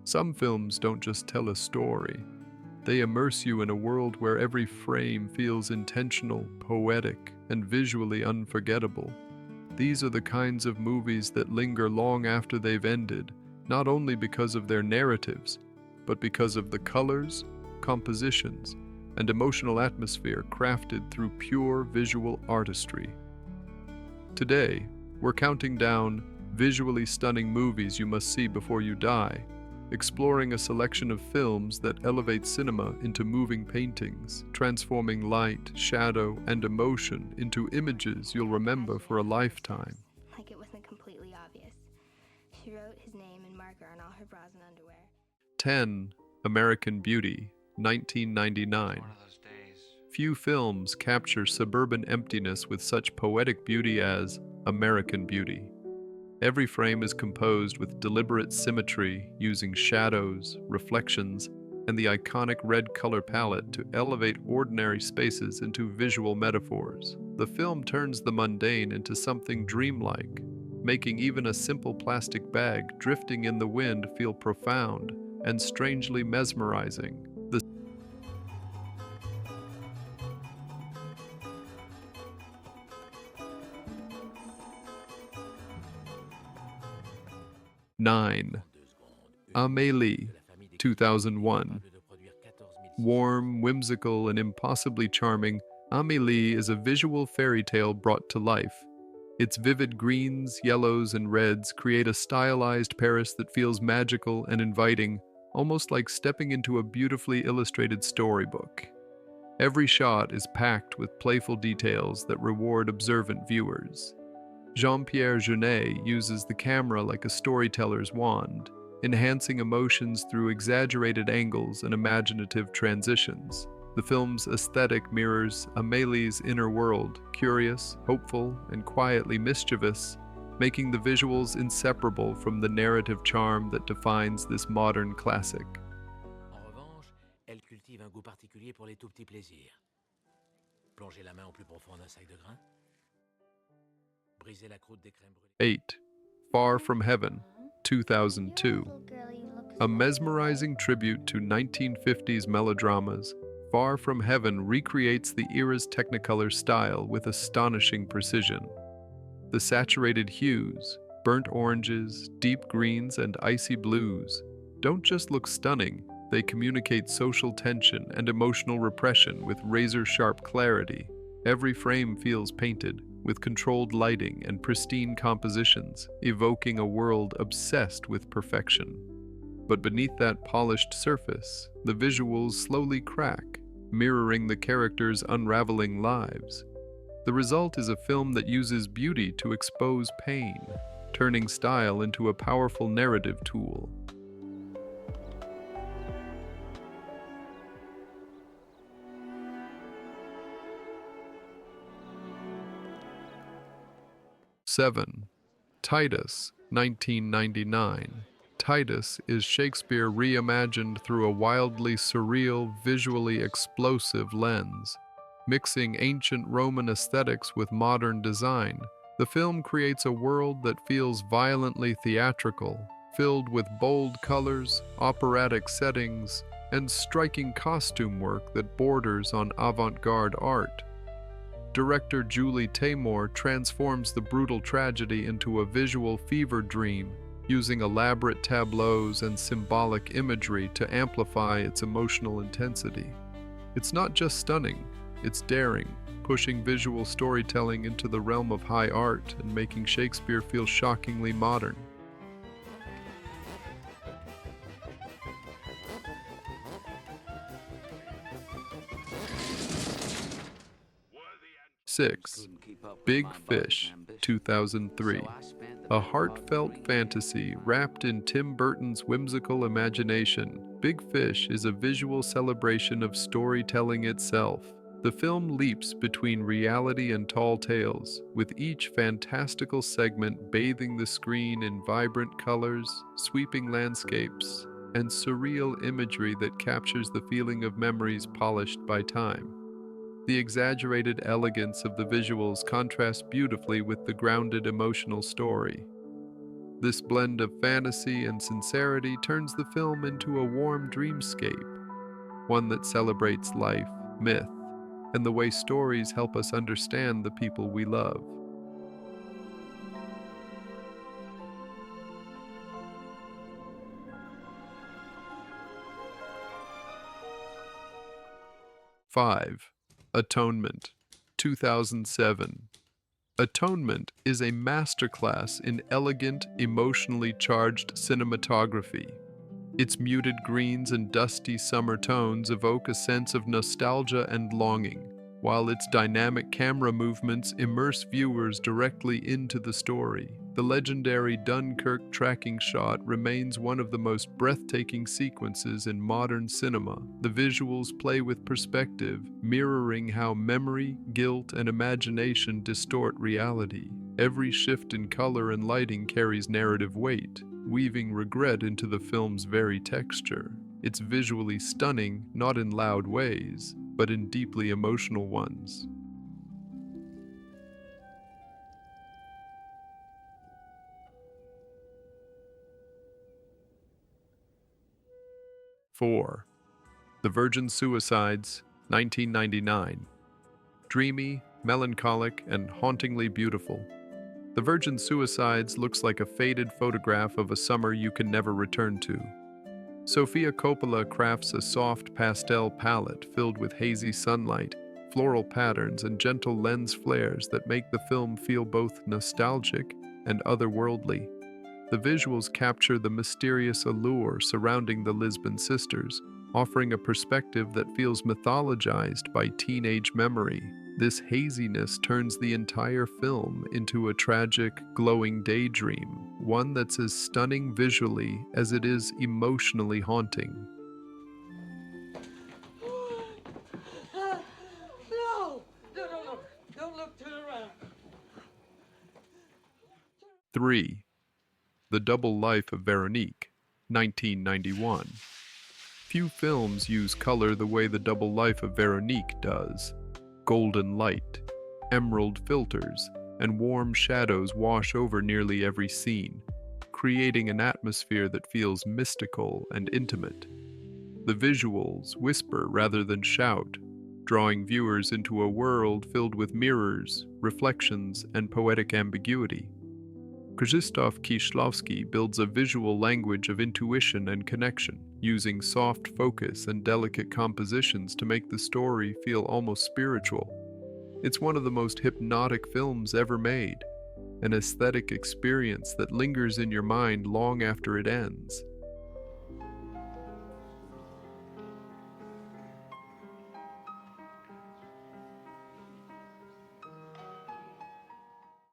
Some films don't just tell a story, they immerse you in a world where every frame feels intentional, poetic, and visually unforgettable. These are the kinds of movies that linger long after they've ended, not only because of their narratives, but because of the colors, compositions, and emotional atmosphere crafted through pure visual artistry. Today, we're counting down visually stunning movies you must see before you die, exploring a selection of films that elevate cinema into moving paintings, transforming light, shadow, and emotion into images you'll remember for a lifetime. Like it wasn't completely obvious. She wrote his name in marker on all her bras and underwear. 10. American Beauty, 1999. Few films capture suburban emptiness with such poetic beauty as American Beauty. Every frame is composed with deliberate symmetry, using shadows, reflections, and the iconic red color palette to elevate ordinary spaces into visual metaphors. The film turns the mundane into something dreamlike, making even a simple plastic bag drifting in the wind feel profound and strangely mesmerizing. The 9. Amélie, 2001. Warm, whimsical, and impossibly charming, Amélie is a visual fairy tale brought to life. Its vivid greens, yellows, and reds create a stylized Paris that feels magical and inviting, almost like stepping into a beautifully illustrated storybook. Every shot is packed with playful details that reward observant viewers. Jean-Pierre Jeunet uses the camera like a storyteller's wand, enhancing emotions through exaggerated angles and imaginative transitions. The film's aesthetic mirrors Amélie's inner world, curious, hopeful, and quietly mischievous, making the visuals inseparable from the narrative charm that defines this modern classic. En revanche, elle cultive un goût particulier pour les tout petits plaisirs. Plonger la main au plus profond d'un sac de grains. Briser la croûte des crèmes brûlées. 8. Far From Heaven, 2002. A mesmerizing tribute to 1950s melodramas, Far From Heaven recreates the era's Technicolor style with astonishing precision. The saturated hues, burnt oranges, deep greens, and icy blues don't just look stunning, they communicate social tension and emotional repression with razor-sharp clarity. Every frame feels painted, with controlled lighting and pristine compositions, evoking a world obsessed with perfection. But beneath that polished surface, the visuals slowly crack, mirroring the characters' unraveling lives. The result is a film that uses beauty to expose pain, turning style into a powerful narrative tool. Seven. Titus, 1999. Titus is Shakespeare reimagined through a wildly surreal, visually explosive lens. Mixing ancient Roman aesthetics with modern design, the film creates a world that feels violently theatrical, filled with bold colors, operatic settings, and striking costume work that borders on avant-garde art. Director Julie Taymor transforms the brutal tragedy into a visual fever dream, using elaborate tableaus and symbolic imagery to amplify its emotional intensity. It's not just stunning, it's daring, pushing visual storytelling into the realm of high art and making Shakespeare feel shockingly modern. 6. Big Fish, 2003. A heartfelt fantasy wrapped in Tim Burton's whimsical imagination, Big Fish is a visual celebration of storytelling itself. The film leaps between reality and tall tales, with each fantastical segment bathing the screen in vibrant colors, sweeping landscapes, and surreal imagery that captures the feeling of memories polished by time. The exaggerated elegance of the visuals contrasts beautifully with the grounded emotional story. This blend of fantasy and sincerity turns the film into a warm dreamscape, one that celebrates life, myth, and the way stories help us understand the people we love. Five, Atonement, 2007. Atonement is a masterclass in elegant, emotionally charged cinematography. Its muted greens and dusty summer tones evoke a sense of nostalgia and longing, while its dynamic camera movements immerse viewers directly into the story. The legendary Dunkirk tracking shot remains one of the most breathtaking sequences in modern cinema. The visuals play with perspective, mirroring how memory, guilt, and imagination distort reality. Every shift in color and lighting carries narrative weight, weaving regret into the film's very texture. It's visually stunning, not in loud ways, but in deeply emotional ones. Four, The Virgin Suicides, 1999. Dreamy, melancholic, and hauntingly beautiful, The Virgin Suicides looks like a faded photograph of a summer you can never return to. Sofia Coppola crafts a soft pastel palette filled with hazy sunlight, floral patterns, and gentle lens flares that make the film feel both nostalgic and otherworldly. The visuals capture the mysterious allure surrounding the Lisbon sisters, offering a perspective that feels mythologized by teenage memory. This haziness turns the entire film into a tragic, glowing daydream, one that's as stunning visually as it is emotionally haunting. No! Don't look! Don't look! Turn around! 3. The Double Life of Véronique, 1991. Few films use color the way The Double Life of Véronique does. Golden light, emerald filters, and warm shadows wash over nearly every scene, creating an atmosphere that feels mystical and intimate. The visuals whisper rather than shout, drawing viewers into a world filled with mirrors, reflections, and poetic ambiguity. Krzysztof Kieślowski builds a visual language of intuition and connection, using soft focus and delicate compositions to make the story feel almost spiritual. It's one of the most hypnotic films ever made, an aesthetic experience that lingers in your mind long after it ends.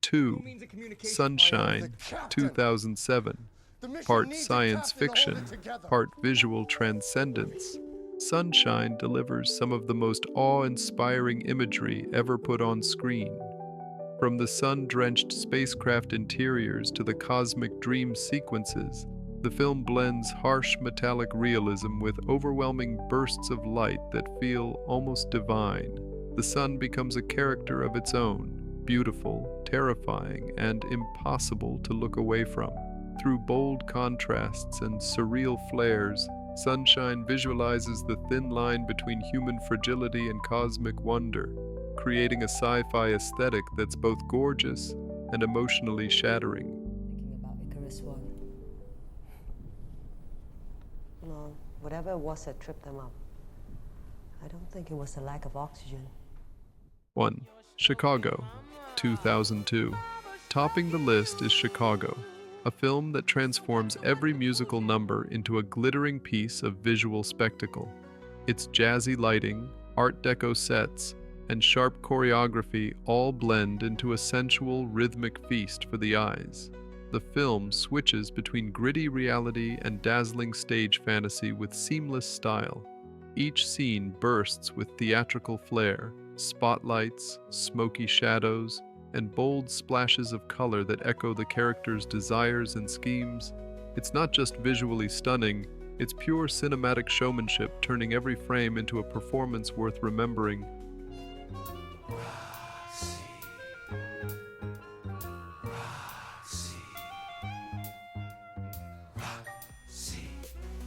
Two, Sunshine, 2007. Part science fiction, part visual transcendence. Sunshine delivers some of the most awe-inspiring imagery ever put on screen. From the sun-drenched spacecraft interiors to the cosmic dream sequences, the film blends harsh metallic realism with overwhelming bursts of light that feel almost divine. The sun becomes a character of its own, beautiful, terrifying, and impossible to look away from. Through bold contrasts and surreal flares, Sunshine visualizes the thin line between human fragility and cosmic wonder, creating a sci-fi aesthetic that's both gorgeous and emotionally shattering. Thinking about Icarus One. No, whatever it was that tripped them up. I don't think it was the lack of oxygen. 1. Chicago, 2002. Topping the list is Chicago, a film that transforms every musical number into a glittering piece of visual spectacle. Its jazzy lighting, Art Deco sets, and sharp choreography all blend into a sensual, rhythmic feast for the eyes. The film switches between gritty reality and dazzling stage fantasy with seamless style. Each scene bursts with theatrical flair, spotlights, smoky shadows, and bold splashes of color that echo the characters' desires and schemes. It's not just visually stunning, it's pure cinematic showmanship, turning every frame into a performance worth remembering.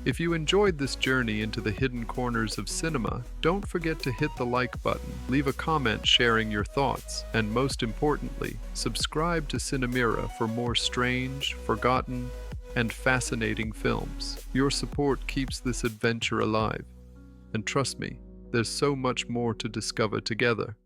If you enjoyed this journey into the hidden corners of cinema, don't forget to hit the like button, leave a comment sharing your thoughts, and most importantly, subscribe to Cinemira for more strange, forgotten, and fascinating films. Your support keeps this adventure alive. And trust me, there's so much more to discover together.